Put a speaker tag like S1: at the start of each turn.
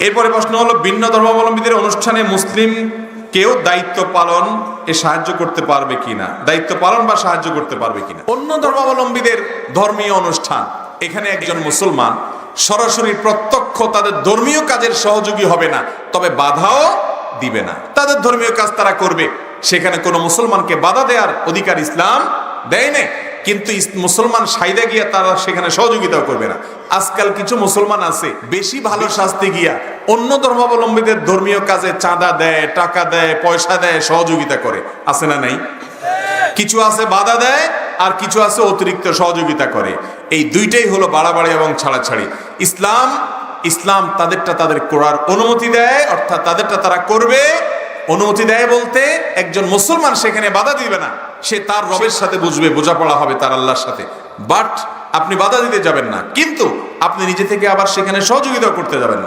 S1: এরপরে প্রশ্ন হলো, ভিন্ন ধর্মাবলম্বীদের অনুষ্ঠানে মুসলিম কেউ দায়িত্ব পালন সাহায্য করতে পারবে কিনা, দায়িত্ব পালন বা সাহায্য করতে পারবে কিনা। অন্য ধর্মাবলম্বীদের ধর্মীয় অনুষ্ঠান, এখানে একজন মুসলমান সরাসরি প্রত্যক্ষ তাদের ধর্মীয় কাজের সহযোগী হবে না, তবে বাধাও দিবে না। তাদের ধর্মীয় কাজ তারা করবে, সেখানে কোনো মুসলমানকে বাধা দেওয়ার অধিকার ইসলাম দেয় না। কিন্তু মুসলমান সাইদা গিয়া তারা সেখানে সহযোগিতাও করবে না। আজকাল কিছু মুসলমান আছে বেশি ভালো শাস্তি গিয়া অন্য ধর্মাবলম্বীদের ধর্মীয় কাজে চাঁদা দেয়, টাকা দেয়, পয়সা দেয়, সহযোগিতা করে, আছে না নাই? কিছু আছে বাধা দেয়, আর কিছু আছে অতিরিক্ত সহযোগিতা করে। এই দুইটাই হলো বাড়াবাড়ি এবং ছাড়াছাড়ি। ইসলাম তাদেরটা তাদের করার অনুমতি দেয়, অর্থাৎ তাদেরটা তারা করবে। অনুমতি দেয় বলতে একজন মুসলমান সেখানে বাধা দিবে না, সে তার রবের সাথে বুঝবে, বোঝাপড়া হবে তার আল্লাহর সাথে। বাট আপনি বাধা দিতে যাবেন না, কিন্তু আপনি নিজে থেকে আবার সেখানে সহযোগিতা করতে যাবেন না।